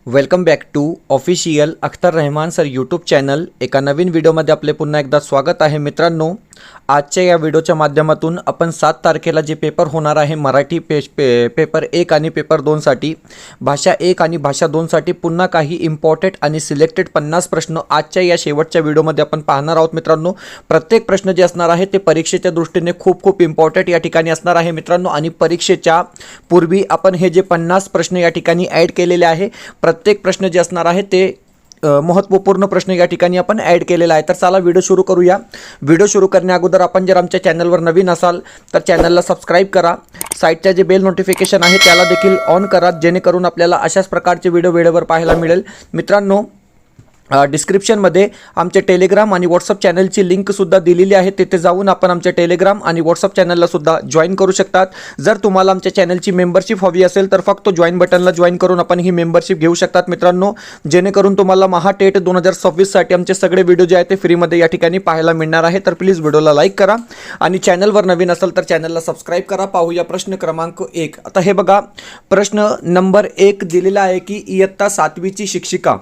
Welcome back to official Akhtar Rahman sir YouTube channel. एका नवीन व्हिडिओमध्ये आपले पुन्हा एकदा स्वागत आहे. मित्रांनो, आजच्या या व्हिडिओच्या माध्यमातून आपण 7 तारखेला जे पेपर होणार आहे मराठी पेपर 1 आणि पेपर 2 साठी, भाषा 1 आणि भाषा 2 साठी पुन्हा काही इम्पॉर्टंट आणि सिलेक्टेड 50 प्रश्न आजच्या या शेवटच्या व्हिडिओमध्ये आपण पाहणार आहोत. मित्रांनो, प्रत्येक प्रश्न जे असणार आहे ते परीक्षेच्या दृष्टीने खूप इम्पॉर्टंट या ठिकाणी असणार आहे मित्रांनो. आणि परीक्षेच्या पूर्वी आपण हे जे 50 प्रश्न या ठिकाणी ॲड केलेले आहे, प्रत्येक प्रश्न जे असणार आहे ते महत्त्वपूर्ण प्रश्न या ठिकाणी आपण ॲड केलेला आहे. तर चला व्हिडिओ सुरू करूया. व्हिडिओ सुरू करण्या अगोदर आपण जर आमच्या चॅनलवर नवीन असाल तर चॅनलला सबस्क्राईब करा. साईडच्या जे बेल नोटिफिकेशन आहे त्याला देखील ऑन करा, जेणेकरून आपल्याला अशाच प्रकारचे व्हिडिओ वेळेवर पाहायला मिळेल. मित्रांनो, डिस्क्रिप्शनमध्ये आमच्या टेलिग्राम आणि व्हॉट्सअप चॅनलची लिंकसुद्धा दिलेली आहे. तिथे जाऊन आपण आमच्या टेलिग्राम आणि व्हॉट्सअप चॅनललासुद्धा जॉईन करू शकतात. जर तुम्हाला आमच्या चॅनलची मेंबरशिप हवी असेल तर फक्त जॉईन बटनला जॉईन करून आपण ही मेंबरशिप घेऊ शकतात मित्रांनो, जेणेकरून तुम्हाला महाटेट 2026साठी आमचे सगळे व्हिडिओ जे आहेत ते फ्रीमध्ये या ठिकाणी पाहायला मिळणार आहे. तर प्लीज व्हिडिओला लाईक करा आणि चॅनलवर नवीन असेल तर चॅनलला सबस्क्राईब करा. पाहूया प्रश्न क्रमांक 1. आता हे बघा, प्रश्न नंबर 1 दिलेला आहे की इयत्ता 7वीची शिक्षिका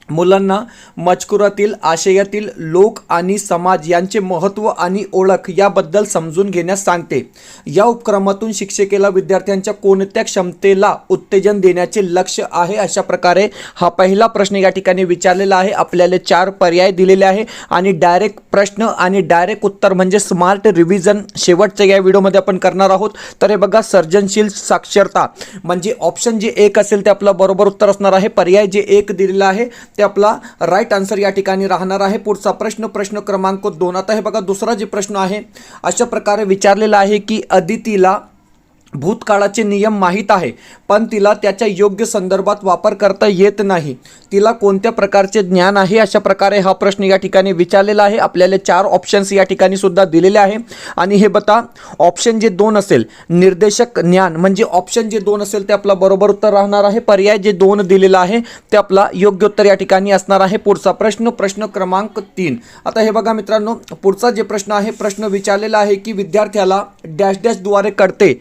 मुलांना मजकुरातील आशयातील लोक आणि समाज यांचे महत्त्व आणि ओळख याबद्दल समजून घेण्यास सांगते. या उपक्रमातून शिक्षिकेला विद्यार्थ्यांच्या कोणत्या क्षमतेला उत्तेजन देण्याचे लक्ष्य आहे? अशा प्रकारे हा पहिला प्रश्न या ठिकाणी विचारलेला आहे. आपल्याला 4 पर्याय दिलेले आहे आणि डायरेक्ट प्रश्न आणि डायरेक्ट उत्तर म्हणजे स्मार्ट रिव्हिजन शेवटच्या या व्हिडिओमध्ये आपण करणार आहोत. तर हे बघा, सर्जनशील साक्षरता म्हणजे ऑप्शन जे 1 असेल ते आपलं बरोबर उत्तर असणार आहे. पर्याय जे 1 दिलेला आहे ते आपला राईट आन्सर या ठिकाणी राहणार आहे. पुढचा प्रश्न क्रमांक 2. आता हे बघा, दुसरा जे प्रश्न आहे अशा प्रकारे विचारलेला आहे की अदितीला भूतकाळाचे नियम माहीत आहे पण तिला त्याच्या योग्य संदर्भात वापर करता येत नाही. तिला कोणत्या प्रकारचे ज्ञान आहे? अशा प्रकारे हा प्रश्न या ठिकाणी विचारलेला आहे. आपल्याला 4 ऑप्शन्स या ठिकाणी सुद्धा दिलेले आहे. आणि हे बता, ऑप्शन जे 2 असेल निर्देशक ज्ञान म्हणजे ऑप्शन जे 2 असेल ते आपला बरोबर उत्तर राहणार आहे. पर्याय जे 2 दिलेला आहे ते आपला योग्य उत्तर या ठिकाणी असणार आहे. पुढचा प्रश्न क्रमांक 3. आता हे बघा मित्रांनो, पुढचा जे प्रश्न आहे, प्रश्न विचारलेला आहे की विद्यार्थ्याला डॅश डॅशद्वारे कळते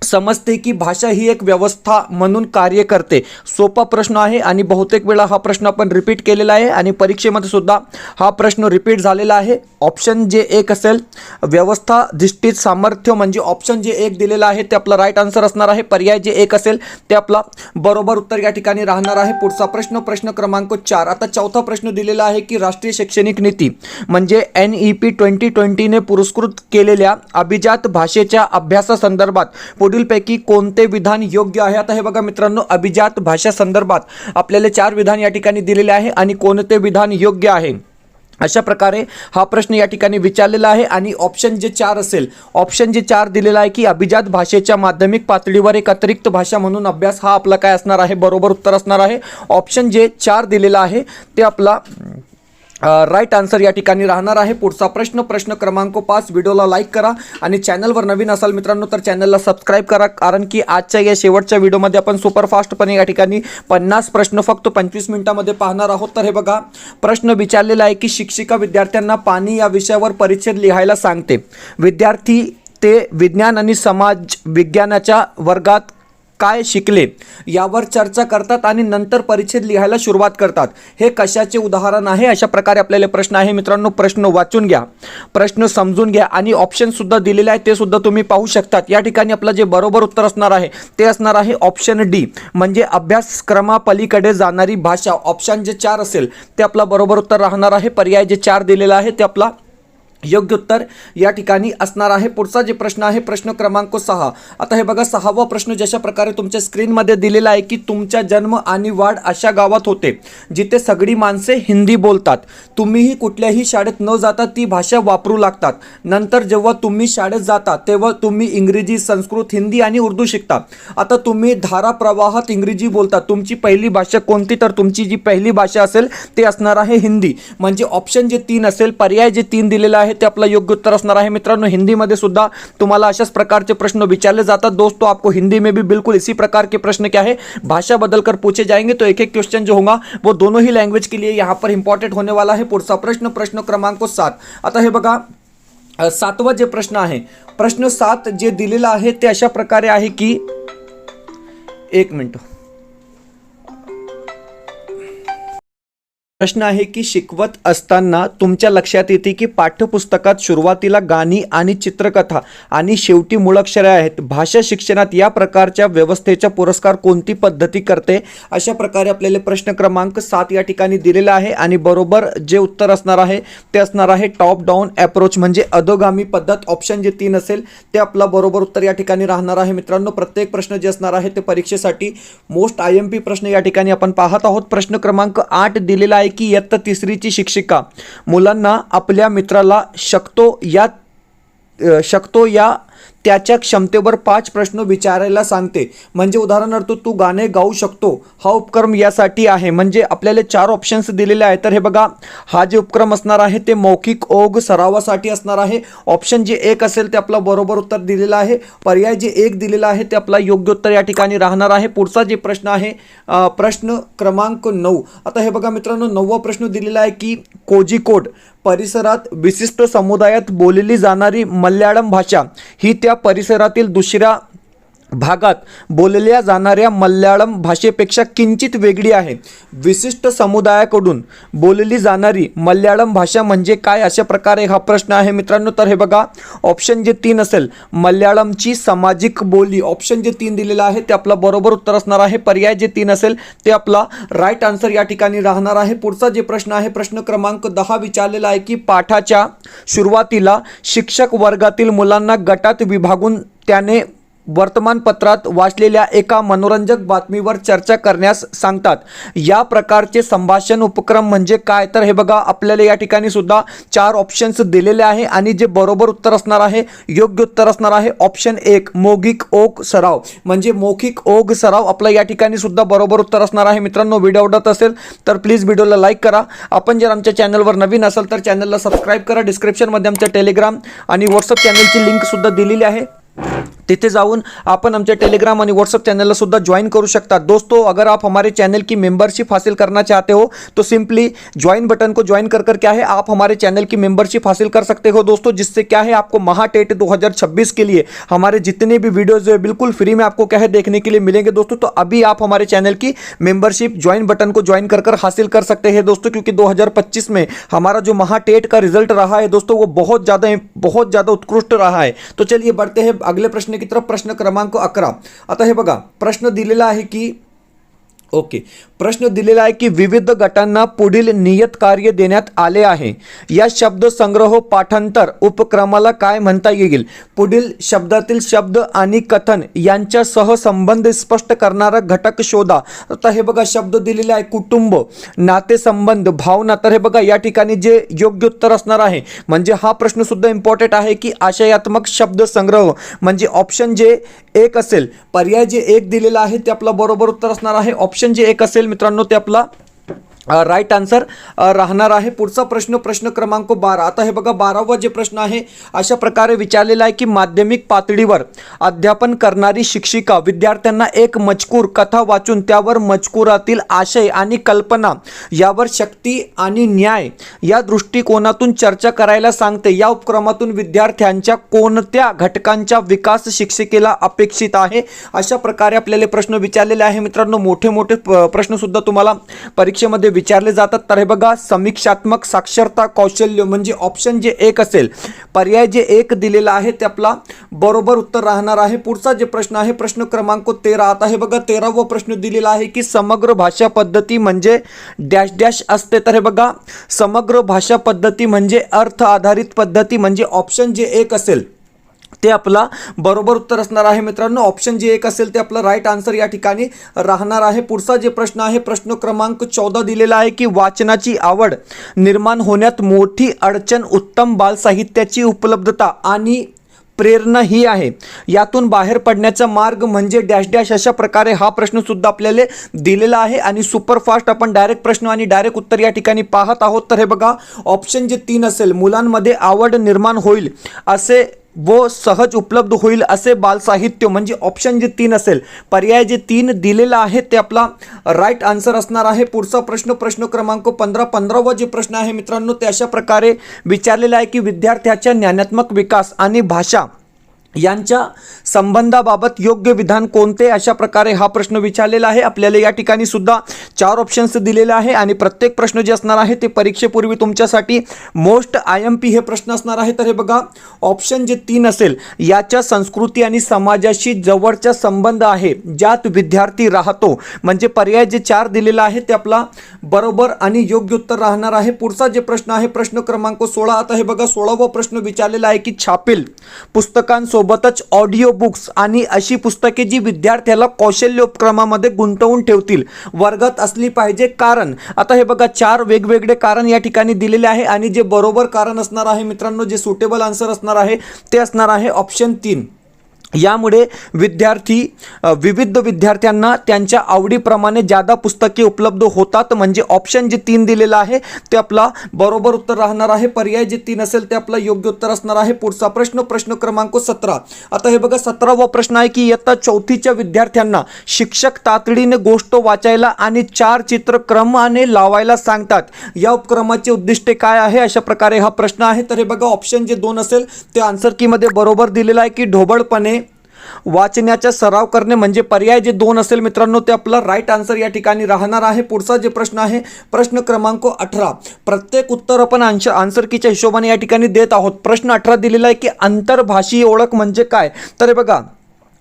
समजते की भाषा ही एक व्यवस्था म्हणून कार्य करते. सोपा प्रश्न आहे आणि बहुतेक वेळा हा प्रश्न आपण रिपीट केलेला आहे आणि परीक्षेमध्ये सुद्धा हा प्रश्न रिपीट झालेला आहे. ऑप्शन जे 1 असेल व्यवस्थाधिष्ठित सामर्थ्य म्हणजे ऑप्शन जे 1 दिलेला आहे ते आपला राईट आन्सर असणार आहे. पर्याय जे 1 असेल ते आपला बरोबर उत्तर या ठिकाणी राहणार आहे. पुढचा प्रश्न क्रमांक 4. आता चौथा प्रश्न दिलेला आहे की राष्ट्रीय शैक्षणिक नीती म्हणजे NEP 2020ने पुरस्कृत केलेल्या अभिजात भाषेच्या अभ्यासासंदर्भात पुढीलपैकी कोणते विधान योग्य आहे? आता हे बघा मित्रांनो, अभिजात भाषा संदर्भात आपल्याला 4 विधान या ठिकाणी दिलेले आहे आणि कोणते विधान योग्य आहे अशा प्रकारे हा प्रश्न या ठिकाणी विचारलेला आहे. आणि ऑप्शन जे 4 असेल, ऑप्शन जे 4 दिलेला आहे की अभिजात भाषेच्या माध्यमिक पातळीवर एक अतिरिक्त भाषा म्हणून अभ्यास, हा आपला काय असणार आहे? बरोबर उत्तर असणार आहे. ऑप्शन जे 4 दिलेला आहे ते आपला राईट आन्सर या ठिकाणी राहणार आहे. पुढचा प्रश्न क्रमांक 5. व्हिडिओला लाईक करा आणि चॅनलवर नवीन असाल मित्रांनो तर चॅनलला सबस्क्राईब करा, कारण की आजच्या या शेवटच्या व्हिडिओमध्ये आपण सुपरफास्टपणे या ठिकाणी 50 प्रश्न फक्त 25 मिनिटांमध्ये पाहणार आहोत. तर हे बघा, प्रश्न विचारलेला आहे की शिक्षिका विद्यार्थ्यांना पाणी या विषयावर परिच्छेद लिहायला सांगते. विद्यार्थी ते विज्ञान आणि समाज विज्ञानाच्या वर्गात काय शिकले यावर चर्चा करतात आणि नंतर परिच्छेद लिहायला सुरुवात करतात. हे कशाचे उदाहरण आहे? अशा प्रकारे आपल्याला प्रश्न आहे मित्रांनो. प्रश्न वाचून घ्या, प्रश्न समजून घ्या आणि ऑप्शन सुद्धा दिलेले आहे ते सुद्धा तुम्ही पाहू शकतात. या ठिकाणी आपलं जे बरोबर उत्तर असणार आहे ते असणार आहे ऑप्शन डी म्हणजे अभ्यासक्रमापलीकडे जाणारी भाषा. ऑप्शन जे 4 असेल ते आपला बरोबर उत्तर राहणार आहे. पर्याय जे 4 दिलेला आहे ते आपला योग्य उत्तर या ठिकाणी असणार आहे. पुढचा जे प्रश्न आहे, प्रश्न क्रमांक 6. आता हे बघा, 6वा प्रश्न जशा प्रकारे तुमच्या स्क्रीनमध्ये दिलेला आहे की तुमचा जन्म आणि वाढ अशा गावात होते जिथे सगळी माणसे हिंदी बोलतात. तुम्हीही कुठल्याही शाळेत न जाता ती भाषा वापरू लागतात. नंतर जेव्हा तुम्ही शाळेत जाता तेव्हा तुम्ही इंग्रजी, संस्कृत, हिंदी आणि उर्दू शिकता. आता तुम्ही धाराप्रवाहात इंग्रजी बोलता. तुमची पहिली भाषा कोणती? तर तुमची जी पहिली भाषा असेल ते असणार आहे हिंदी. म्हणजे ऑप्शन जे 3 असेल, पर्याय जे 3 दिलेला आहे ते आपला योग्य उत्तर असणार आहे. मित्रांनो, हिंदी मध्ये सुद्धा तुम्हाला अशाच प्रकारचे प्रश्न विचारले जातात. दोस्तों, आपको हिंदी में भी बिल्कुल इसी प्रकार के प्रश्न क्या है भाषा बदल कर पूछे जाएंगे. तो एक एक क्वेश्चन जो होगा वो दोनों ही लैंग्वेज के लिए यहाँ पर इंपॉर्टेंट होने वाला है. पुढचा प्रश्न क्रमांक 7. आता हे बघा, 7वा जे प्रश्न आहे, प्रश्न 7 जे दिलेला आहे ते अशा प्रकारे आहे की 1 मिनिट प्रश्न आहे की शिकवत असताना तुमच्या लक्षात येते की पाठ्यपुस्तकात सुरुवातीला गाणी आणि चित्रकथा आणि शेवटी मूळाक्षरे आहेत. भाषा शिक्षणात या प्रकारच्या व्यवस्थेचा पुरस्कार कोणती पद्धती करते? अशा प्रकारे आपल्याला प्रश्न क्रमांक 7 या ठिकाणी दिलेला आहे आणि बरोबर जे उत्तर असणार आहे ते असणार आहे टॉप डाऊन अप्रोच म्हणजे अधोगामी पद्धत. ऑप्शन जे 3 असेल ते आपला बरोबर उत्तर या ठिकाणी राहणार आहे. मित्रांनो, प्रत्येक प्रश्न जे असणार आहे ते परीक्षेसाठी मोस्ट IMP प्रश्न या ठिकाणी आपण पाहत आहोत. प्रश्न क्रमांक 8 दिलेला आहे की इयत्ता 3रीची शिक्षिका मुलांना आपल्या मित्राला शकतो या त्याच्या क्षमतेवर 5 प्रश्न विचारायला सांगते. म्हणजे उदाहरणार्थ तू गाणे गाऊ शकतो हा उपक्रम यासाठी आहे. म्हणजे आपल्याला 4 ऑप्शन्स दिलेले आहेत. तर हे बघा, हा जे उपक्रम असणार आहे ते मौखिक ओघ सरावासाठी असणार आहे. ऑप्शन जे 1 असेल ते आपला बरोबर उत्तर दिलेला आहे. पर्याय जे 1 दिलेला आहे ते आपला योग्य उत्तर या ठिकाणी राहणार आहे. पुढचा जे प्रश्न आहे प्रश्न क्रमांक 9. आता हे बघा मित्रांनो, 9वा प्रश्न दिलेला आहे की कोझिकोड परिसरात विशिष्ट समुदायात बोलली जाणारी मल्याळम भाषा ही त्या परिसरातील दुसऱ्या भागात बोलल्या जाणाऱ्या मल्याळम भाषेपेक्षा किंचित वेगळी आहे. विशिष्ट समुदायाकडून बोलली जाणारी मल्याळम भाषा म्हणजे काय? अशा प्रकारे हा प्रश्न आहे मित्रांनो. तर हे बघा, ऑप्शन जे 3 असेल मल्याळमची सामाजिक बोली, ऑप्शन जे 3 दिलेला आहे ते आपला बरोबर उत्तर असणार आहे. पर्याय जे 3 असेल ते आपला राईट आन्सर या ठिकाणी राहणार आहे. पुढचा जे प्रश्न आहे प्रश्न क्रमांक 10 विचारलेला आहे की पाठाच्या सुरुवातीला शिक्षक वर्गातील मुलांना गटात विभागून त्याने वर्तमानपत्रात वाचलेल्या एका मनोरंजक बातमीवर चर्चा करण्यास सांगतात. या प्रकारचे संभाषण उपक्रम म्हणजे काय? तर हे बघा, आपल्याला या ठिकाणी सुद्धा 4 ऑप्शन्स दिलेले आहे आणि जे बरोबर उत्तर असणार आहे, योग्य उत्तर असणार आहे ऑप्शन 1 मौखिक ओघ सराव. म्हणजे मौखिक ओघ सराव आपला या ठिकाणी सुद्धा बरोबर उत्तर असणार आहे. मित्रांनो, व्हिडिओ आवडत असेल तर प्लीज व्हिडिओला लाईक करा. आपण जर आमच्या चॅनलवर नवीन असाल तर चॅनलला सबस्क्राईब करा. डिस्क्रिप्शनमध्ये आमच्या टेलिग्राम आणि व्हॉट्सअप चॅनलची लिंक सुद्धा दिलेली आहे. तिथे जाऊन आपण हमसे टेलीग्राम और व्हाट्सएप चैनल सुद्धा ज्वाइन कर सकता। दोस्तों, अगर आप हमारे चैनल की मेंबरशिप हासिल करना चाहते हो तो सिंपली ज्वाइन बटन को ज्वाइन कर क्या है आप हमारे चैनल की मेंबरशिप हासिल कर सकते हो दोस्तों, जिससे क्या है आपको महाटेट 2026 के लिए हमारे जितने भी वीडियोज है बिल्कुल फ्री में आपको क्या है देखने के लिए मिलेंगे दोस्तों। तो अभी आप हमारे चैनल की मेंबरशिप ज्वाइन बटन को ज्वाइन कर हासिल कर सकते हैं दोस्तों, क्योंकि 2025 में हमारा जो महाटेट का रिजल्ट रहा है दोस्तों वो बहुत ज़्यादा उत्कृष्ट रहा है। तो चलिए बढ़ते हैं अगले प्रश्न की तरफ। प्रश्न क्रमांक 11। आता हे बघा, प्रश्न दिलेला आहे की प्रश्न दिलेला आहे की विविध गटांना पुढील नियत कार्य देण्यात आले आहे। या शब्द संग्रह पाठांतर उपक्रमाला काय म्हणता येईल? पुढील शब्दातील शब्द आणि कथन यांच्या सहसंबंध स्पष्ट करणारा घटक शोधा। आता हे बघा, शब्द दिलेले आहे कुटुंब, नातेसंबंध, भावना। तर हे बघा, या ठिकाणी जे योग्य उत्तर असणार आहे, म्हणजे हा प्रश्न सुद्धा इम्पॉर्टंट आहे की आशयात्मक शब्द संग्रह म्हणजे ऑप्शन जे 1 असेल, पर्याय जे 1 दिलेला आहे ते आपला बरोबर उत्तर असणार आहे। ऑप्शन जे 1 असेल मित्रांनो ते आपला राईट आन्सर राहणार आहे। पुढचा प्रश्न प्रश्न क्रमांक 12। आता हे बघा, 12वा जे प्रश्न आहे अशा प्रकारे विचारलेला आहे की माध्यमिक पातळीवर अध्यापन करणारी शिक्षिका विद्यार्थ्यांना एक मजकूर कथा वाचून त्यावर मजकुरातील आशय आणि कल्पना यावर शक्ती आणि न्याय या दृष्टिकोनातून चर्चा करायला सांगते। या उपक्रमातून विद्यार्थ्यांच्या कोणत्या घटकांचा विकास शिक्षिकेला अपेक्षित आहे? अशा प्रकारे आपल्याला प्रश्न विचारलेले आहे मित्रांनो। मोठे मोठे प्रश्न सुद्धा तुम्हाला परीक्षेमध्ये विचारले जातात। तर हे बघा, समीक्षात्मक साक्षरता कौशल्य म्हणजे ऑप्शन जे 1 असेल, पर्याय जे 1 दिलेला आहे ते आपला बरोबर उत्तर राहणार आहे। पुढचा जे प्रश्न आहे प्रश्न क्रमांक 13। आता हे बघा, 13वा प्रश्न दिलेला आहे की समग्र भाषा पद्धती म्हणजे डॅश डॅश असते। तर हे बघा, समग्र भाषा पद्धती म्हणजे अर्थ आधारित पद्धती म्हणजे ऑप्शन जे 1 असेल ते आपला बरोबर उत्तर असणार आहे मित्रांनो। ऑप्शन जे 1 असेल ते आपला राईट आन्सर या ठिकाणी राहणार आहे। पुढचा जे प्रश्न आहे प्रश्न क्रमांक 14 दिलेला आहे की वाचनाची आवड निर्माण होण्यात मोठी अडचण उत्तम बालसाहित्याची उपलब्धता आणि प्रेरणा ही आहे। यातून बाहेर पडण्याचा मार्ग म्हणजे डॅश डॅश। अशा प्रकारे हा प्रश्न सुद्धा आपल्याला दिलेला आहे आणि सुपरफास्ट आपण डायरेक्ट प्रश्न आणि डायरेक्ट उत्तर या ठिकाणी पाहत आहोत। तर हे बघा, ऑप्शन जे 3 असेल, मुलांमध्ये आवड निर्माण होईल असे वो सहज उपलब्ध होईल असे बालसाहित्य म्हणजे ऑप्शन जे 3 असेल, पर्याय जे 3 दिलेला आहे ते आपला राईट आन्सर असणार आहे। पुढचा प्रश्न प्रश्न क्रमांक 15। 15वा जे प्रश्न आहे मित्रांनो ते अशा प्रकारे विचारलेला आहे की विद्यार्थ्याच्या ज्ञानात्मक विकास आणि भाषा यांच्या संबंधाबाबत योग्य विधान कोणते, अशा प्रकारे हा प्रश्न विचारलेला आहे. आपल्याला या ठिकाणी सुद्धा 4 ऑप्शन्स दिलेले आहे आणि प्रत्येक प्रश्न जे असणार आहे ते परीक्षेपूर्वी तुमच्यासाठी मोस्ट IMP हे प्रश्न असणार आहे. तर हे बघा, ऑप्शन जे 3 असेल, याच्या संस्कृती आणि समाजाशी जवळचा संबंध आहे ज्यात विद्यार्थी राहतो, म्हणजे पर्याय जे 4 दिलेला आहे ते आपला बरोबर आणि योग्य उत्तर राहणार आहे. पुढचा जे प्रश्न आहे प्रश्न क्रमांक 16. आता हे बघा, 16वा प्रश्न विचारलेला आहे की छापील पुस्तकांसोबतच ऑडिओ बुक्स आणि अशी पुस्तके जी विद्यार्थ्याला कौशल्य उपक्रमामध्ये गुंतवून ठेवतील वर्गात असली पाहिजे. कारण आता हे बघा, 4 वेगवेगळे कारण या ठिकाणी दिलेले आहे आणि जे बरोबर कारण असणार आहे मित्रांनो, जे सुटेबल आन्सर असणार आहे ते असणार आहे ऑप्शन 3. यामुळे विविध विद्यार्थ्यांना त्यांच्या आवडीप्रमाणे जादा पुस्तके उपलब्ध होतात, म्हणजे ऑप्शन जे 3 दिलेला आहे ते आपला बरोबर उत्तर राहणार आहे. पर्याय जे 3 असेल ते आपला योग्य उत्तर असणार आहे. पुढचा प्रश्न क्रमांक 17. आता हे बघा, 17वा प्रश्न आहे की इयत्ता 4थीच्या विद्यार्थ्यांना शिक्षक तातडीने गोष्ट वाचायला आणि 4 चित्र क्रमाने लावायला सांगतात. या उपक्रमाचे उद्दिष्टे काय आहे, अशा प्रकारे हा प्रश्न आहे. तर हे बघा, ऑप्शन जे 2 असेल ते आन्सर कीमध्ये बरोबर दिलेला आहे की ढोबळपणे वाचण्याचा सराव करणे, म्हणजे पर्याय जे 2 असेल मित्रांनो ते आपला राईट आन्सर या ठिकाणी राहणार आहे. पुढचा जे प्रश्न आहे प्रश्न क्रमांक 18. प्रत्येक उत्तर आपण आन्सर कीच्या हिशोबाने या ठिकाणी देत आहोत. प्रश्न 18 दिलेला आहे की आंतरभाषीय ओळख म्हणजे काय. तर हे बघा,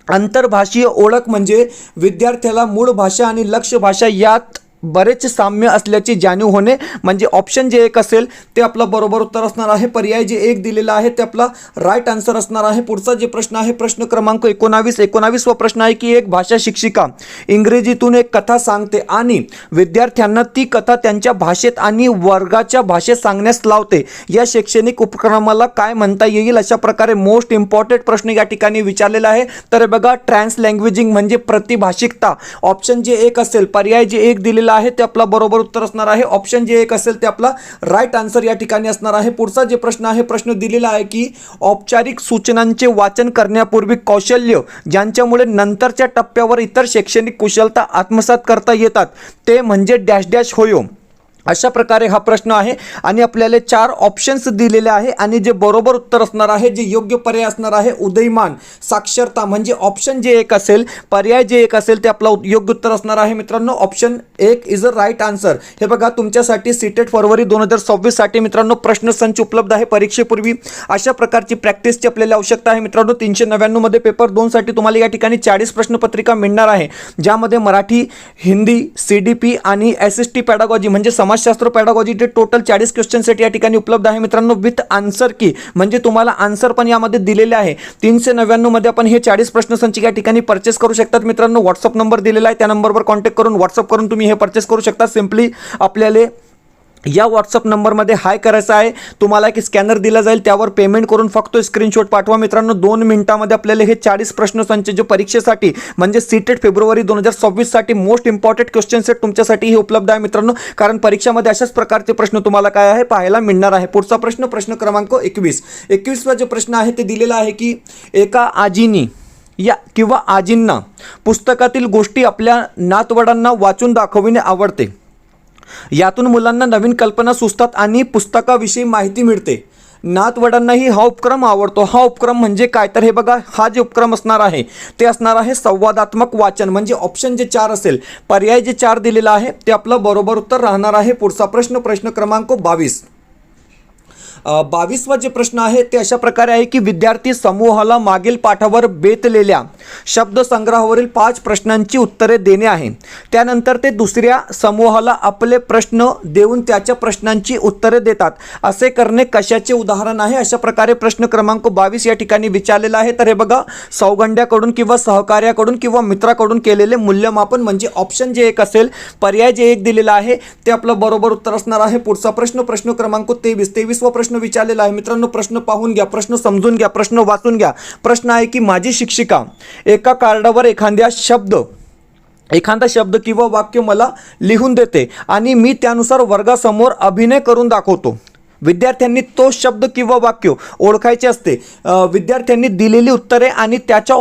आंतरभाषीय ओळख म्हणजे विद्यार्थ्याला मूळ भाषा आणि लक्ष्य भाषा यात बरेच साम्य असल्याची जाणीव होणे, म्हणजे ऑप्शन जे 1 असेल ते आपला बरोबर उत्तर असणार आहे. पर्याय जे 1 दिलेला आहे ते आपला राईट आन्सर असणार आहे. पुढचा जे प्रश्न आहे प्रश्न क्रमांक 19वा प्रश्न आहे की एक भाषा शिक्षिका इंग्रजीतून एक कथा सांगते आणि विद्यार्थ्यांना ती कथा त्यांच्या भाषेत आणि वर्गाच्या भाषेत सांगण्यास लावते. या शैक्षणिक उपक्रमाला काय म्हणता येईल, अशा प्रकारे मोस्ट इम्पॉर्टंट प्रश्न या ठिकाणी विचारलेला आहे. तर बघा, ट्रान्स लँग्वेजिंग म्हणजे प्रतिभाषिकता. ऑप्शन जे 1 असेल, पर्याय जे 1 दिलेला आहे ते आपला बरोबर उत्तर असणार आहे. ऑप्शन जे 1 असेल ते आपला राईट आन्सर या ठिकाणी असणार आहे. पुढचा जे प्रश्न आहे प्रश्न दिलेला आहे की औपचारिक सूचनांचे वाचन करण्यापूर्वी कौशल्य ज्यांच्यामुळे नंतरच्या टप्प्यावर इतर शैक्षणिक कुशलता आत्मसात करता येतात ते म्हणजे डॅश डॅश होय. अशा प्रकारे हा प्रश्न आहे आणि आपल्याला 4 ऑप्शन्स दिलेले आहे आणि जे बरोबर उत्तर असणार आहे, जे योग्य पर्याय असणार आहे उदयमान साक्षरता, म्हणजे ऑप्शन जे 1 असेल, पर्याय जे 1 असेल ते आपला योग्य उत्तर असणार आहे मित्रांनो. Option 1 is a right answer. हे बघा, तुमच्यासाठी सीटेट फरवरी 2024 साठी मित्रांनो प्रश्नसंच उपलब्ध आहे. परीक्षेपूर्वी अशा प्रकारची प्रॅक्टिसची आपल्याला आवश्यकता आहे मित्रांनो. 399 मध्ये पेपर 2 साठी तुम्हाला या ठिकाणी 40 प्रश्नपत्रिका मिळणार आहे, ज्यामध्ये मराठी, हिंदी, CDP आणि SST पॅडागॉजी म्हणजे समाजशास्त्र पॅडागॉजीचे टोटल 40 क्वेश्चन सेट या ठिकाणी उपलब्ध आहे मित्रांनो, विथ आन्सर की, म्हणजे तुम्हाला आन्सर पण यामध्ये दिलेले आहे. 399 मध्ये आपण हे 40 प्रश्नसंच या ठिकाणी परचेस करू शकतात मित्रांनो. व्हॉट्सअप नंबर दिलेला आहे, त्या नंबरवर कॉन्टॅक्ट करून व्हॉट्सअप करून तुम्ही हे परचेस करू शकता. सिम्पली आपल्याला या व्हॉट्सअप नंबरमध्ये हाय करायचं आहे, तुम्हाला एक स्कॅनर दिला जाईल, त्यावर पेमेंट करून फक्त स्क्रीनशॉट पाठवा मित्रांनो. 2 मिनिटांमध्ये आपल्याला हे 40 प्रश्नसंच जे परीक्षेसाठी म्हणजे सीटेट फेब्रुवारी 2024 साठी मोस्ट इम्पॉर्टंट क्वेश्चन सेट तुमच्यासाठी हे उपलब्ध आहे मित्रांनो, कारण परीक्षामध्ये अशाच प्रकारचे प्रश्न तुम्हाला काय आहे पाहायला मिळणार आहे. पुढचा प्रश्न क्रमांक 21वा जो प्रश्न आहे ते दिलेला आहे की एका आजीनी या किंवा आजींना पुस्तकातील गोष्टी आपल्या नातवडांना वाचून दाखविणे आवडते. यातून मुलांना नवीन कल्पना सुचतात आणि पुस्तकाविषयी माहिती मिळते. नातवडांनाही हा उपक्रम आवडतो. हा उपक्रम म्हणजे काय, तर हे बघा, हा जे उपक्रम असणार आहे ते असणार आहे संवादात्मक वाचन, म्हणजे ऑप्शन जे 4 असेल, पर्याय जे 4 दिलेला आहे ते आपलं बरोबर उत्तर राहणार आहे. पुढचा प्रश्न क्रमांक 22. 22वा जे प्रश्न आहे ते अशा प्रकारे आहे की विद्यार्थी समूहाला मागील पाठावर बेतलेल्या शब्दसंग्रहावरील 5 प्रश्नांची उत्तरे देणे आहे. त्यानंतर ते दुसऱ्या समूहाला आपले प्रश्न देऊन त्याच्या प्रश्नांची उत्तरे देतात. असे करणे कशाचे उदाहरण आहे, अशा प्रकारे प्रश्न क्रमांक 22 या ठिकाणी विचारलेला आहे. तर हे बघा, सौगंड्याकडून किंवा सहकार्याकडून किंवा मित्राकडून केलेले मूल्यमापन, म्हणजे ऑप्शन जे 1 असेल, पर्याय जे 1 दिलेला आहे ते आपलं बरोबर उत्तर असणार आहे. पुढचा प्रश्न क्रमांक 23वा प्रश्न विचारलेला आहे मित्रांनो. प्रश्न पाहून घ्या, प्रश्न समजून घ्या, प्रश्न वाचून घ्या. प्रश्न आहे की माझी शिक्षिका एका कार्डावर एखादा शब्द किंवा वाक्य मला लिहून देते आणि मी त्यानुसार वर्गासमोर अभिनय करून दाखवतो. विद्यार्थ्यांनी तो शब्द किंवा वाक्य ओळखायचे असते. विद्यार्थ्यांनी दिलेली उत्तरे आणि त्याचा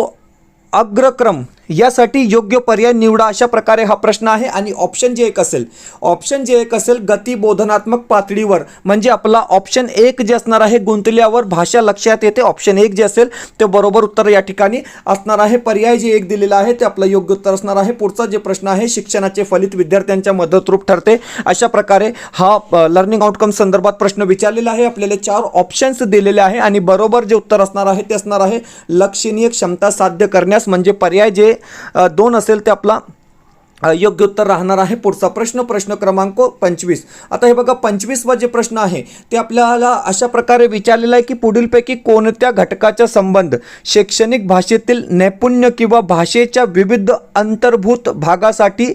अग्रक्रम यासाठी योग्य पर्याय निवडा, अशा प्रकारे हा प्रश्न आहे. आणि ऑप्शन जे एक असेल गती बोधनात्मक पातळीवर, म्हणजे आपला ऑप्शन एक जे असणार आहे गुंतल्यावर भाषा लक्षात येते, ऑप्शन एक जे असेल ते बरोबर उत्तर या ठिकाणी असणार आहे. पर्याय जे एक दिलेला आहे ते आपलं योग्य उत्तर असणार आहे. पुढचा जे प्रश्न आहे, शिक्षणाचे फलित विद्यार्थ्यांच्या मदतरूप ठरते, अशा प्रकारे हा लर्निंग आउटकम संदर्भात प्रश्न विचारलेला आहे. आपल्याला 4 ऑप्शन्स दिलेले आहे आणि बरोबर जे उत्तर असणार आहे ते असणार आहे लक्षणीय क्षमता साध्य करण्यास, म्हणजे पर्याय जे 2 असेल ते आपला योग्य उत्तर राहणार आहे. पुढचा प्रश्न क्रमांक 25. आता हे बघा 25वा जे प्रश्न आहे ते आपल्याला अशा प्रकारे विचारलेला आहे की पुढीलपैकी कोणत्या घटकाचा संबंध शैक्षणिक भाषेतील नैपुण्य किंवा भाषेच्या विविध अंतर्भूत भागासाठी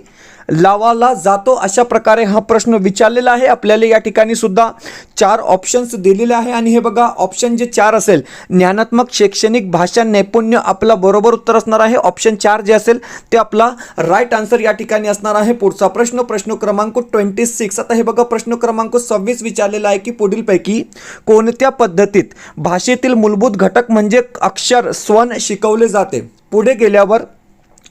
लावला जातो, अशा प्रकारे हा प्रश्न विचारलेला आहे. आपल्याला या ठिकाणी सुद्धा 4 ऑप्शन्स दिलेले आहे आणि हे बघा ऑप्शन जे 4 असेल ज्ञानात्मक शैक्षणिक भाषा नैपुण्य, आपला बरोबर उत्तर असणार आहे. ऑप्शन 4 जे असेल ते आपला राईट आन्सर या ठिकाणी असणार आहे. पुढचा प्रश्न क्रमांक 26. आता हे बघा प्रश्न क्रमांक 26 विचारलेला आहे की पुढीलपैकी कोणत्या पद्धतीत भाषेतील मूलभूत घटक म्हणजे अक्षर स्वन शिकवले जाते. पुढे गेल्यावर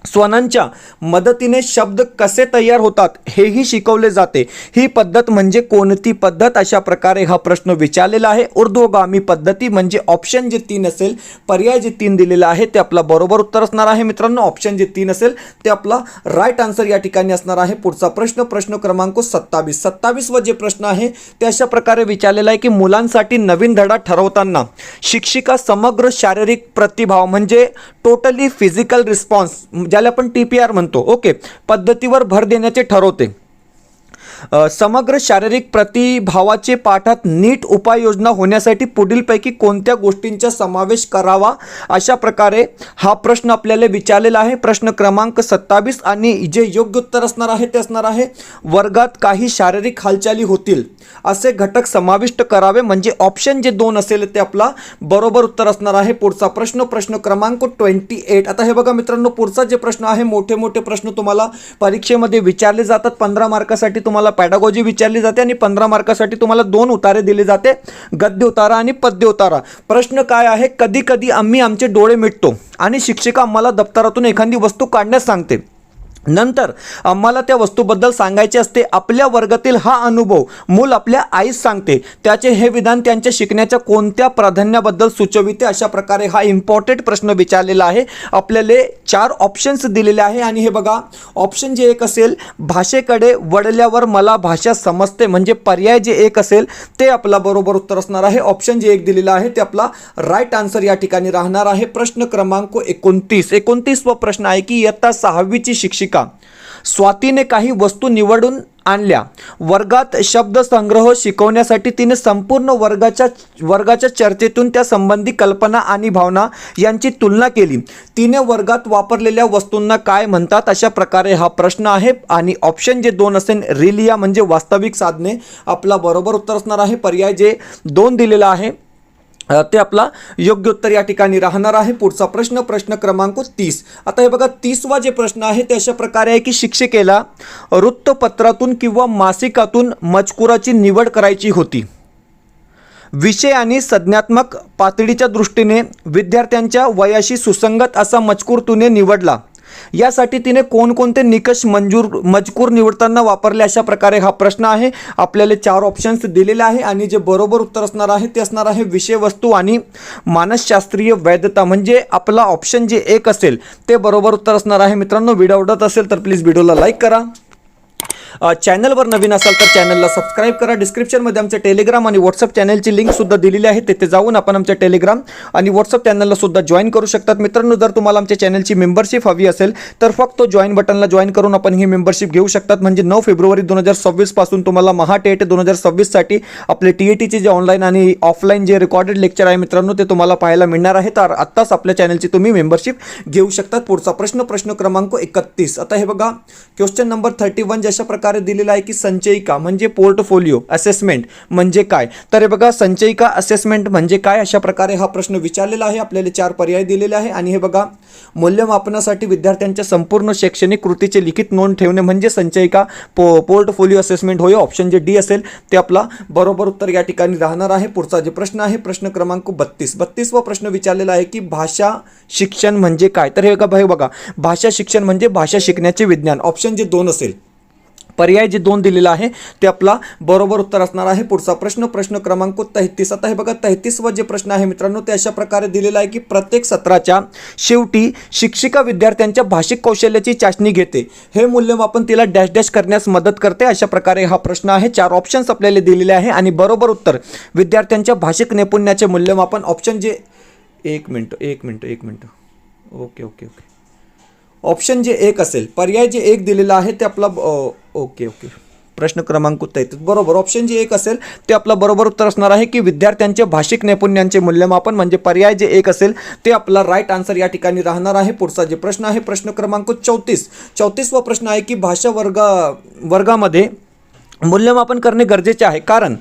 स्वनांच्या मदतीने शब्द कसे तयार होतात हेही शिकवले जाते. ही पद्धत म्हणजे कोणती पद्धत, अशा प्रकारे हा प्रश्न विचारलेला आहे. ऊर्ध्वगामी पद्धती, म्हणजे ऑप्शन जे 3 असेल, पर्याय जे 3 दिलेला आहे ते आपला बरोबर उत्तर असणार आहे. मित्रांनो ऑप्शन जे 3 असेल ते आपला राईट आन्सर या ठिकाणी असणार आहे. पुढचा प्रश्न क्रमांक 27. 27वा जे प्रश्न आहे ते अशा प्रकारे विचारलेला आहे की मुलांसाठी नवीन धडा ठरवताना शिक्षिका समग्र शारीरिक प्रतिभाव, म्हणजे टोटली फिजिकल रिस्पॉन्स, ज्याला आपण TPR म्हणतो, ओके, पद्धतीवर भर देण्याचे ठरवते. समग्र शारीरिक प्रतिभावाचे पाठात नीट उपाययोजना होण्यासाठी पुढीलपैकी कोणत्या गोष्टींचा समावेश करावा, अशा प्रकारे हा प्रश्न आपल्याला विचारलेला आहे. प्रश्न क्रमांक 27. आणि जे योग्य उत्तर असणार आहे ते असणार आहे वर्गात काही शारीरिक हालचाली होतील असे घटक समाविष्ट करावे, म्हणजे ऑप्शन जे 2 असेल ते आपला बरोबर उत्तर असणार आहे. पुढचा प्रश्न क्रमांक 28. आता हे बघा मित्रांनो पुढचा जे प्रश्न आहे, मोठे प्रश्न तुम्हाला परीक्षेमध्ये विचारले जातात. 15 मार्कासाठी तुम्हाला पॅडागॉजी विचारली जाते आणि 15 मार्कासाठी तुम्हाला 2 उतारे दिले जाते, गद्य उतारा आणि पद्य उतारा. प्रश्न काय आहे, कधी कधी आम्ही आमचे डोळे मिटतो आणि शिक्षिका आम्हाला दप्तरातून एखादी वस्तू काढण्यास सांगते, नंतर आम्हाला त्या वस्तूबद्दल सांगायचे असते. आपल्या वर्गातील हा अनुभव मूल आपल्या आईस सांगते, त्याचे हे विधान त्यांच्या शिकण्याच्या कोणत्या प्राधान्याबद्दल सुचविते, अशा प्रकारे हा इम्पॉर्टंट प्रश्न विचारलेला आहे. आपल्याला 4 ऑप्शन्स दिलेले आहे आणि हे बघा ऑप्शन जे 1 असेल भाषेकडे वळल्यावर मला भाषा समजते, म्हणजे पर्याय जे 1 असेल ते आपला बरोबर उत्तर असणार आहे. ऑप्शन जे 1 दिलेला आहे ते आपला राईट आन्सर या ठिकाणी राहणार आहे. प्रश्न क्रमांक 29वा प्रश्न आहे की इयत्ता 6वीची शिक्षिका स्वातीने काही वस्तू निवडून आणल्या. वर्गात शब्दसंग्रह शिकवण्यासाठी तिने संपूर्ण वर्गाच्या चर्चेतून त्या संबंधी कल्पना आणि भावना यांची तुलना केली. तिने वर्गात वापरलेल्या वस्तूंना काय म्हणतात, अशा प्रकारे हा प्रश्न आहे. आणि ऑप्शन जे 2 असेल रिलिया, म्हणजे वास्तविक साधने, आपला बरोबर उत्तर असणार आहे. पर्याय जे 2 दिलेला आहे ते आपला योग्य उत्तर या ठिकाणी राहणार आहे. पुढचा प्रश्न क्रमांक 30. आता हे बघा 30वा जे प्रश्न आहे ते अशा प्रकारे आहे की शिक्षिकेला वृत्तपत्रातून किंवा मासिकातून मजकुराची निवड करायची होती. विषय आणि संज्ञात्मक पातळीच्या दृष्टीने विद्यार्थ्यांच्या वयाशी सुसंगत असा मजकूर तिने निवडला. यासाठी तिने कोणकोणते निकष मजकूर निवडताना वापरले, अशा प्रकारे हा प्रश्न आहे. आपल्याला 4 ऑप्शन्स दिलेले आहे आणि जे बरोबर उत्तर असणार आहे ते असणार आहे विषयवस्तू आणि मानसशास्त्रीय वैधता, म्हणजे आपला ऑप्शन जे 1 असेल ते बरोबर उत्तर असणार आहे. मित्रांनो व्हिडिओ आवडत असेल तर प्लीज व्हिडिओला लाईक करा. चॅनलवर नवीन असाल तर चॅनलला सबस्क्राईब करा. डिस्क्रिप्शनमध्ये आमच्या टेलिग्राम आणि व्हॉट्सअप चॅनलची लिंकसुद्धा दिलेली आहे, तेथे जाऊन आपण आमच्या टेलिग्राम आणि व्हॉट्सअप चॅनलला सुद्धा जॉईन करू शकतात. मित्रांनो जर तुम्हाला आमच्या चॅनलची मेंबरशिप हवी असेल तर फक्त जॉईन बटनला जॉईन करून आपण ही मेंबरशिप घेऊ शकतात. म्हणजे 9 फेब्रुवारी 2026 पासून तुम्हाला महाटेट 2026साठी आपले TATचे जे ऑनलाईन आणि ऑफलाईन जे रेकॉर्डेड लेक्चर आहे मित्रांनो ते तुम्हाला पाहायला मिळणार आहे. तर आत्ताच आपल्या चॅनलची तुम्ही मेंबरशिप घेऊ शकतात. पुढचा प्रश्न क्रमांक 31. आता हे बघा क्वेश्चन नंबर 31 अशा प्रकारे प्रकारे दिलेला आहे की संचयिका म्हणजे पोर्टफोलिओ असेसमेंट म्हणजे काय. तर हे बघा संचयिका असेसमेंट म्हणजे काय, अशा प्रकारे हा प्रश्न विचारलेला आहे. आपल्याला 4 पर्याय दिलेले आहे आणि हे बघा मूल्यमापनासाठी विद्यार्थ्यांच्या संपूर्ण शैक्षणिक कृतीचे लिखित नोंद ठेवणे म्हणजे संचयिका पोर्टफोलिओ असेसमेंट होय. ऑप्शन जे डी असेल ते आपला बरोबर उत्तर या ठिकाणी राहणार आहे. पुढचा जे प्रश्न आहे प्रश्न क्रमांक 32 वा प्रश्न विचारलेला आहे की भाषा शिक्षण म्हणजे काय. तर हे बघा भाषा शिक्षण म्हणजे भाषा शिकण्याचे विज्ञान. ऑप्शन जे 2 असेल पर्याय जे 2 दिलेला आहे ते आपला बरोबर उत्तर असणार आहे. पुढचा प्रश्न प्रश्न क्रमांक 33. आता हे बघा 33 वा जे प्रश्न आहे मित्रांनो ते अशा प्रकारे दिलेला आहे की प्रत्येक सत्राच्या शेवटी शिक्षिका विद्यार्थ्यांच्या भाषिक कौशल्याची चाचणी घेते. हे मूल्यमापन तिला डॅश डॅश करण्यास मदत करते. अशा प्रकारे हा प्रश्न आहे. 4 ऑप्शन्स आपल्याला दिलेले आहे आणि बरोबर उत्तर विद्यार्थ्यांच्या भाषिक नैपुण्याचे मूल्यमापन ऑप्शन जे एक मिनिट ओके ऑप्शन जे 1 असेल पर्याय जे 1 दिलेला आहे ते आपला ओके प्रश्न क्रमांक 33 बरोबर. ऑप्शन जे 1 असेल ते आपला बरोबर उत्तर असणार आहे की विद्यार्थ्यांच्या भाषिक नैपुण्यांचे मूल्यमापन म्हणजे पर्याय जे 1 असेल ते आपला राईट आन्सर या ठिकाणी राहणार आहे. पुढचा जे प्रश्न आहे प्रश्न क्रमांक 34 वा प्रश्न आहे की भाषा वर्गामध्ये मूल्यमापन करणे गरजेचे आहे कारण.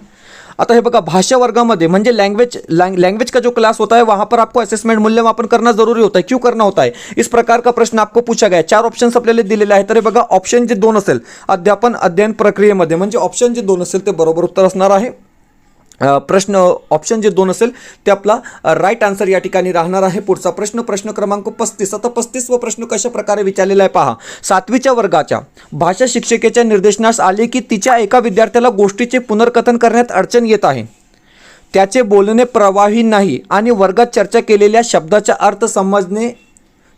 आता हे बघा भाषा वर्गामध्ये म्हणजे लैंग्वेज का जो क्लास होता है वहाँ पर आपको असेसमेंट मूल्यमापन करना जरूरी होता है. क्यों करना होता है, इस प्रकार का प्रश्न आपको पूछा गया. 4 ऑप्शन्स आपल्याला दिलेले आहेत. तर हे बघा ऑप्शन जे 2 असेल अध्यापन अध्ययन प्रक्रियेमध्ये म्हणजे ऑप्शन जे 2 असेल ते बरोबर उत्तर असणार आहे. प्रश्न ऑप्शन जे 2 असेल ते आपला राईट आन्सर या ठिकाणी राहणार आहे. पुढचा प्रश्न प्रश्न क्रमांक 35. आता 35 वा प्रश्न कशा प्रकारे विचारलेला आहे पहा. 7वीच्या वर्गाच्या भाषा शिक्षिकेच्या निर्देशनास आले की तिच्या एका विद्यार्थ्याला गोष्टीचे पुनर्कथन करण्यात अडचण येत आहे. त्याचे बोलणे प्रवाही नाही आणि वर्गात चर्चा केलेल्या शब्दाचा अर्थ समजणे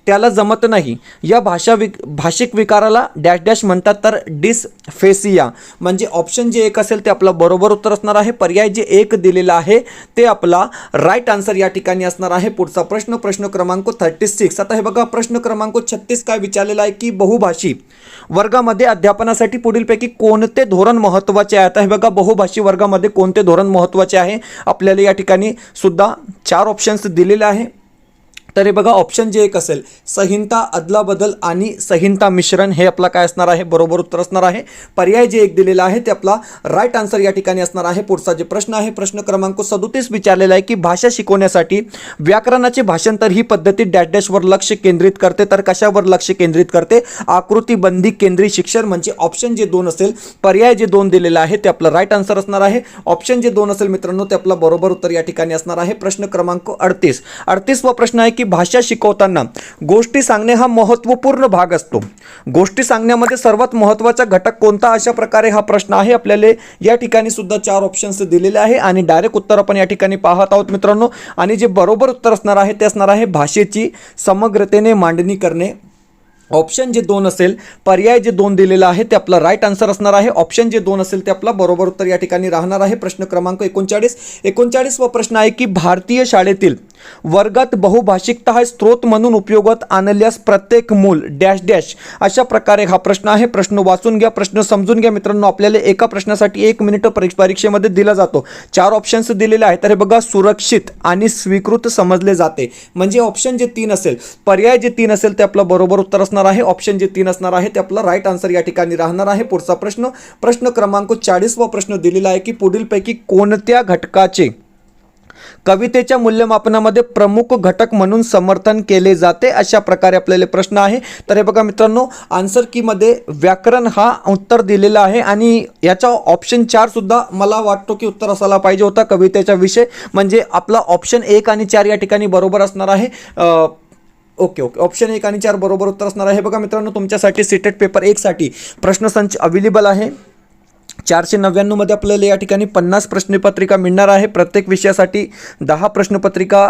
त्याला जमत नाही. या भाषिक विकाराला डॅश डॅश म्हणतात तर डिसफेसिया म्हणजे ऑप्शन जे 1 असेल ते आपला बरोबर उत्तर असणार आहे. पर्याय जे 1 दिलेला आहे ते आपला राईट आन्सर या ठिकाणी असणार आहे. पुढचा प्रश्न प्रश्न क्रमांक 36. आता हे बघा प्रश्न क्रमांक 36 काय विचारलेला आहे की बहुभाषी वर्गामध्ये अध्यापनासाठी पुढीलपैकी कोणते धोरण महत्त्वाचे आहे. आता हे बघा बहुभाषी वर्गामध्ये कोणते धोरण महत्त्वाचे आहे आपल्याला या ठिकाणी सुद्धा 4 ऑप्शन्स दिलेले आहे. तर हे बघा ऑप्शन जे 1 असेल संहिता अदलाबदल आणि संहिता मिश्रण हे आपला काय असणार आहे बरोबर उत्तर असणार आहे. पर्याय जे 1 दिलेला आहे ते आपला राईट आन्सर या ठिकाणी असणार आहे. पुढचा जे प्रश्न आहे प्रश्न क्रमांक 37 विचारलेला आहे की भाषा शिकवण्यासाठी व्याकरणाचे भाषांतर ही पद्धती डॅश डॅशवर लक्ष केंद्रित करते. तर कशावर लक्ष केंद्रित करते, आकृतीबंदी केंद्रित शिक्षण म्हणजे ऑप्शन जे 2 असेल पर्याय जे 2 दिलेला आहे ते आपला राईट आन्सर असणार आहे. ऑप्शन जे 2 असेल मित्रांनो ते आपला बरोबर उत्तर या ठिकाणी असणार आहे. प्रश्न क्रमांक 38 वा प्रश्न आहे की भाषा शिकवताना गोष्टी सांगणे हा महत्त्वपूर्ण भाग असतो. गोष्टी सांगण्यामध्ये सर्वात महत्त्वाचा घटक कोणता, अशा प्रकारे हा प्रश्न आहे. आपल्याला या ठिकाणी सुद्धा 4 ऑप्शन्स दिलेले आहे आणि डायरेक्ट उत्तर आपण या ठिकाणी पाहत आहोत मित्रांनो. आणि जे बरोबर उत्तर असणार आहे ते असणार आहे भाषेची समग्रतेने मांडणी करणे. ऑप्शन जे 2 असेल पर्याय जे 2 दिलेला आहे ते आपला राईट आन्सर असणार आहे. ऑप्शन जे 2 असेल ते आपला बरोबर उत्तर या ठिकाणी राहणार आहे. प्रश्न क्रमांक 39 वा प्रश्न आहे की भारतीय शाळेतील वर्गात बहुभाषिकता हा स्त्रोत म्हणून उपयोगात आणल्यास प्रत्येक मूल डॅश डॅश अशा प्रकारे हा प्रश्न आहे. प्रश्न वाचून घ्या, प्रश्न समजून घ्या मित्रांनो. आपल्याला एका प्रश्नासाठी 1 मिनिट परीक्षेमध्ये दिला जातो. 4 ऑप्शन्स दिलेले आहेत. तर हे बघा सुरक्षित आणि स्वीकृत समजले जाते म्हणजे ऑप्शन जे 3 असेल पर्याय जे 3 असेल ते आपलं बरोबर उत्तर असणार आहे. ऑप्शन जे 3 असणार आहे ते आपला राईट आन्सर या ठिकाणी राहणार आहे. पुढचा प्रश्न प्रश्न क्रमांक 40 वा प्रश्न दिलेला आहे की पुढीलपैकी कोणत्या घटकाचे कवितेच्या मूल्यमापनामध्ये प्रमुख घटक म्हणून समर्थन केले जाते, अशा प्रकारे आपल्याला प्रश्न आहे. तर हे बघा मित्रांनो आन्सर की मध्ये व्याकरण हा उत्तर दिलेला आहे आणि याचा ऑप्शन 4 सुद्धा मला वाटतो की उत्तर असायला पाहिजे होता कवितेचा विषय म्हणजे आपला ऑप्शन 1 आणि 4 या ठिकाणी बरोबर असणार आहे. ओके ऑप्शन 1 आणि 4 बरोबर उत्तर असणार आहे. बघा मित्रांनो तुमच्यासाठी सीटेट पेपर 1 साठी प्रश्नसंच अवेलेबल आहे. 499 मध्ये आपल्याला या ठिकाणी 50 प्रश्नपत्रिका मिळणार आहे. प्रत्येक विषयासाठी 10 प्रश्नपत्रिका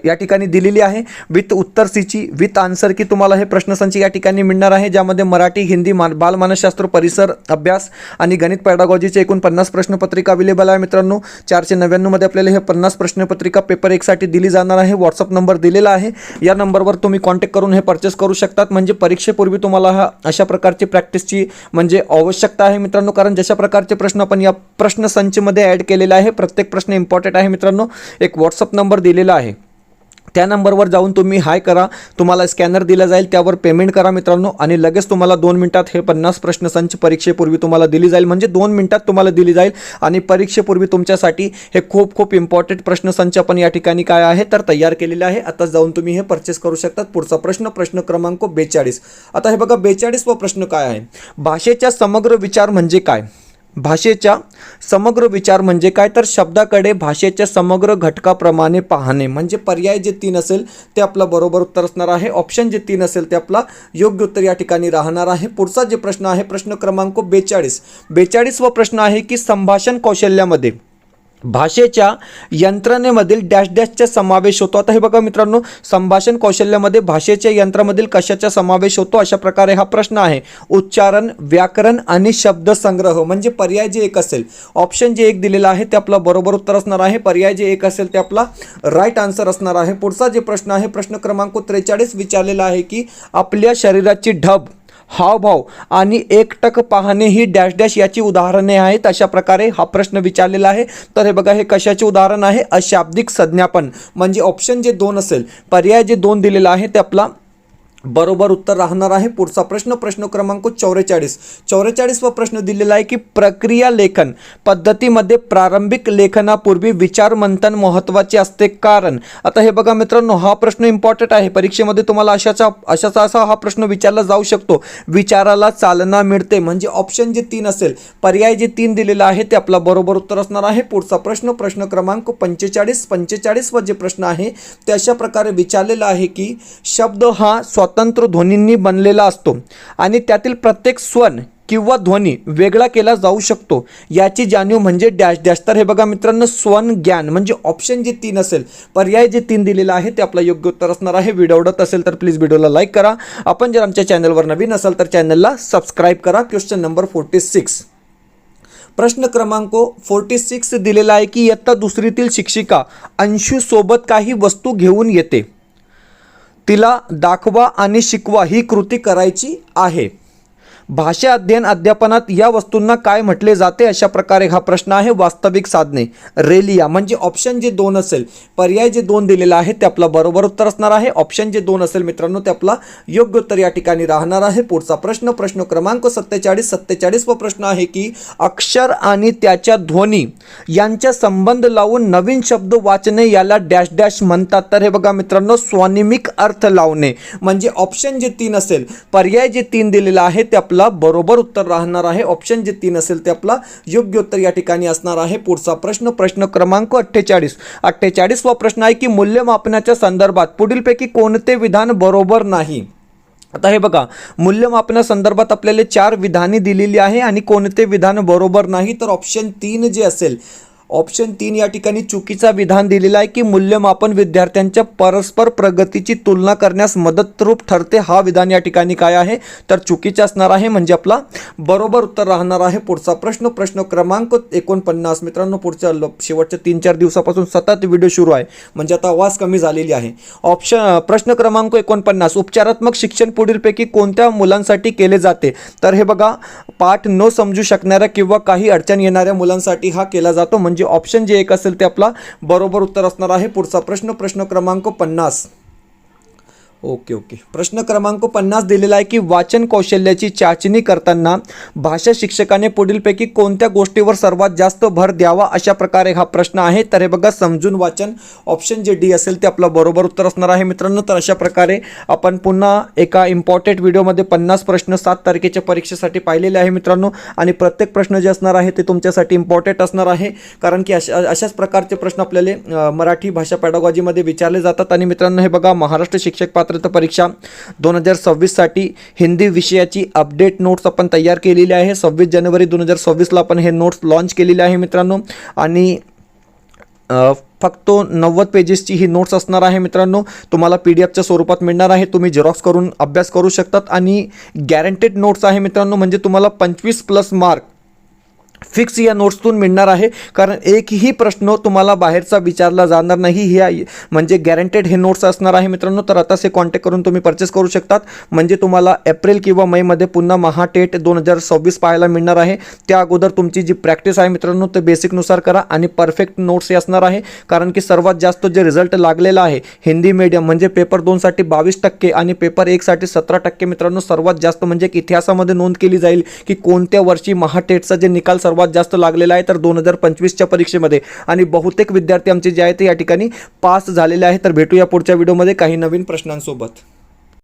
या ठिकाणी दिलेली आहे विथ उत्तर सीची विथ आन्सर की तुम्हाला हे प्रश्नसंच या ठिकाणी मिळणार आहे ज्यामध्ये मराठी, हिंदी, बालमानसशास्त्र, परिसर अभ्यास आणि गणित पेडागॉजीचे एकूण 50 प्रश्नपत्रिका अवेलेबल आहे मित्रांनो. 499 मध्ये आपल्याला हे 50 प्रश्नपत्रिका पेपर 1 साठी दिली जाणार आहे. व्हॉट्सअप नंबर दिलेला आहे, या नंबरवर तुम्ही कॉन्टॅक्ट करून हे परचेस करू शकतात. म्हणजे परीक्षेपूर्वी तुम्हाला हा अशा प्रकारची प्रॅक्टिसची म्हणजे आवश्यकता आहे मित्रांनो, कारण जशा प्रकारचे प्रश्न आपण या प्रश्नसंचमध्ये ॲड केलेला आहे. प्रत्येक प्रश्न इम्पॉर्टंट आहे मित्रांनो. एक व्हॉट्सअप नंबर दिलेला आहे त्या नंबरवर जाऊन तुम्ही हाय करा, तुम्हाला स्कॅनर दिला जाईल, त्यावर पेमेंट करा मित्रांनो आणि लगेच तुम्हाला 2 मिनिटात हे 50 प्रश्नसंच परीक्षेपूर्वी तुम्हाला दिली जाईल. म्हणजे 2 मिनिटात तुम्हाला दिली जाईल आणि परीक्षेपूर्वी तुमच्यासाठी हे खूप इम्पॉर्टंट प्रश्नसंच आपण या ठिकाणी काय आहे तर तयार केलेले आहे. आता जाऊन तुम्ही हे परचेस करू शकतात. पुढचा प्रश्न क्रमांक 42. आता हे बघा 42 वा प्रश्न काय आहे, भाषेचा समग्र विचार म्हणजे काय? भाषेचा समग्र विचार म्हणजे काय तर शब्दाकडे भाषेच्या समग्र घटकाप्रमाणे पाहणे. म्हणजे पर्याय जे 3 असेल ते आपला बरोबर उत्तर असणार आहे. ऑप्शन जे 3 असेल ते आपला योग्य उत्तर या ठिकाणी राहणार आहे. पुढचा जे प्रश्न आहे प्रश्न क्रमांक 42. 42 वा प्रश्न आहे की संभाषण कौशल्यामध्ये भाषेच्या यंत्रणेमधील डॅश डॅशचा समावेश होतो. आता हे बघा मित्रांनो, संभाषण कौशल्यामध्ये भाषेच्या यंत्रामधील कशाचा समावेश होतो अशा प्रकारे हा प्रश्न आहे. उच्चारण, व्याकरण आणि शब्दसंग्रह. म्हणजे पर्याय जे 1 असेल, ऑप्शन जे 1 दिलेला आहे ते आपला बरोबर उत्तर असणार आहे. पर्याय जे 1 असेल ते आपला राईट आन्सर असणार आहे. पुढचा जे प्रश्न आहे प्रश्न क्रमांक 43 विचारलेला आहे की आपल्या शरीराची ढब, हावभाव आणि एकटक पाहणे ही डॅश डॅश याची उदाहरणे आहेत. अशा प्रकारे हा प्रश्न विचारलेला आहे. तर हे बघा हे कशाचे उदाहरण आहे, अशाब्दिक संज्ञापन. म्हणजे ऑप्शन जे 2 असेल, पर्याय जे 2 दिलेला आहे ते आपला बरोबर उत्तर राहणार आहे. पुढचा प्रश्न क्रमांक 44. 44 वा प्रश्न दिलेला आहे की प्रक्रिया लेखन पद्धतीमध्ये प्रारंभिक लेखनापूर्वी विचार मंथन महत्त्वाचे असते कारण. आता हे बघा मित्रांनो, हा प्रश्न इम्पॉर्टंट आहे. परीक्षेमध्ये तुम्हाला असा हा प्रश्न विचारला जाऊ शकतो. विचाराला चालना मिळते. म्हणजे ऑप्शन जे 3 असेल, पर्याय जे 3 दिलेला आहे ते आपला बरोबर उत्तर असणार आहे. पुढचा प्रश्न क्रमांक 45 वा जे प्रश्न आहे ते अशा प्रकारे विचारलेला आहे की शब्द हा स्वतंत्र ध्वनींनी बनलेला असतो आणि त्यातील प्रत्येक स्वन किंवा ध्वनी वेगळा केला जाऊ शकतो. याची जाणीव म्हणजे डॅश डॅश. तर हे बघा मित्रांनो, स्वन ज्ञान. म्हणजे ऑप्शन जे 3 असेल, पर्याय जे 3 दिलेला आहे ते आपला योग्य उत्तर असणार आहे. व्हिडिओ आवडत असेल तर प्लीज व्हिडिओला लाईक करा. आपण जर आमच्या चॅनलवर नवीन असाल तर चॅनलला सबस्क्राईब करा. Question number 46. प्रश्न क्रमांक 46 दिलेला आहे की इयत्ता 2रीतील शिक्षिका अंशू सोबत काही वस्तू घेऊन येते. तिला दाखवा आणि शिकवा ही कृती करायची आहे. भाषा अध्ययन अध्यापनात या वस्तूंना काय म्हटले जाते अशा प्रकारे हा प्रश्न आहे. वास्तविक साधने, रेलिया. म्हणजे ऑप्शन जे 2 असेल, पर्याय जे 2 दिलेला आहे ते आपला बरोबर उत्तर असणार आहे. ऑप्शन जे 2 असेल मित्रांनो ते आपला योग्य उत्तर या ठिकाणी राहणार आहे. पुढचा प्रश्न क्रमांक 47 वा प्रश्न आहे की अक्षर आणि त्याच्या ध्वनी यांचा संबंध लावून नवीन शब्द वाचणे याला डॅश डॅश म्हणतात. तर हे बघा मित्रांनो, स्वनिमिक अर्थ लावणे. म्हणजे ऑप्शन जे 3 असेल, पर्याय जे 3 दिलेला आहे ते आपला बरोबर उत्तर राहणार आहे. ऑप्शन जे 3 असेल ते आपला योग्य उत्तर या ठिकाणी असणार आहे. पुढचा प्रश्न क्रमांक 48 वा प्रश्न आहे की मूल्यमापनाच्या संदर्भात पुढीलपैकी कोणते विधान बरोबर नाही. आता हे बघा, मूल्यमापनासंदर्भात आपल्याला 4 विधाने दिलेली आहे आणि कोणते विधान बरोबर नाही तर ऑप्शन 3 जे असेल, ऑप्शन 3 या ठिकाणी चुकीचा विधान दिलेला आहे की मूल्यमापन विद्यार्थ्यांच्या परस्पर प्रगतीची तुलना करण्यास मदतरूप ठरते. हा विधान या ठिकाणी काय आहे तर चुकीचा असणार आहे. म्हणजे आपला बरोबर उत्तर राहणार आहे. पुढचा प्रश्न क्रमांक 49. मित्रांनो, पुढच्या शेवटच्या 3-4 दिवसापासून सतत व्हिडिओ सुरू आहे, म्हणजे आता आवाज कमी झालेली आहे. प्रश्न क्रमांक 49. उपचारात्मक शिक्षण पुढीलपैकी कोणत्या मुलांसाठी केले जाते. तर हे बघा, पाठ न समजू शकणाऱ्या किंवा काही अडचण येणाऱ्या मुलांसाठी हा केला जातो. म्हणजे ऑप्शन जे 1 असेल ते आपला बरोबर उत्तर असणार आहे. पुढचा प्रश्न क्रमांक 50. ओके. प्रश्न क्रमांक 50 दिलेला आहे की वाचन कौशल्याची चाचणी करताना भाषा शिक्षकाने पुढीलपैकी कोणत्या गोष्टीवर सर्वात जास्त भर द्यावा अशा प्रकारे हा प्रश्न आहे. तर हे बघा, समजून वाचन. ऑप्शन जे डी असेल ते आपलं बरोबर उत्तर असणार आहे मित्रांनो. तर अशा प्रकारे आपण पुन्हा एका इम्पॉर्टंट व्हिडिओमध्ये 50 प्रश्न 7 तारखेच्या परीक्षेसाठी पाहिलेले आहे मित्रांनो. आणि प्रत्येक प्रश्न जे असणार आहे ते तुमच्यासाठी इम्पॉर्टंट असणार आहे, कारण की अशाच प्रकारचे प्रश्न आपल्याला मराठी भाषा पॅडागॉजीमध्ये विचारले जातात. आणि मित्रांनो, हे बघा, महाराष्ट्र शिक्षक पात्रता परीक्षा 2026 साठी हिंदी विषयाची अपडेट नोट्स आपण तयार केलेली आहे. 26 जानेवारी 2026 आपण हे नोट्स लॉन्च केलेले आहे मित्रांनो. आणि फक्त 90 पेजेसची ही नोट्स असणार आहे मित्रांनो. तुम्हाला PDF च्या स्वरूपात मिळणार आहे. तुम्ही झेरॉक्स करून अभ्यास करू शकतात आणि गॅरंटेड नोट्स आहे मित्रांनो. म्हणजे तुम्हाला 25+ मार्क फिक्स या नोट्सतून मिळणार आहे, कारण एकही प्रश्न तुम्हाला बाहेरचा विचारला जाणार नाही, ही म्हणजे गॅरंटेड हे नोट्स असणार आहे मित्रांनो. तर आताच हे कॉन्टॅक्ट करून तुम्ही परचेस करू शकतात, म्हणजे तुम्हाला एप्रिल किंवा मेमध्ये पुन्हा महाटेट 2026 पाहायला मिळणार आहे. त्या अगोदर तुमची जी प्रॅक्टिस आहे मित्रांनो ते बेसिकनुसार करा आणि परफेक्ट नोट्स हे असणार आहे, कारण की सर्वात जास्त जे रिझल्ट लागलेला आहे हिंदी मीडियम म्हणजे पेपर 2 साठी 22% आणि पेपर 1 साठी 17% मित्रांनो. सर्वात जास्त म्हणजे इतिहासामध्ये नोंद केली जाईल की कोणत्या वर्षी महाटेटचा जे निकाल सर्वात जास्त लागलेला आहे, तर 2025च्या परीक्षेमध्ये. आणि बहुतेक विद्यार्थी आमचे जे आहेत ते या ठिकाणी पास झालेले आहेत. तर भेटूया पुढच्या व्हिडिओमध्ये काही नवीन प्रश्नांसोबत.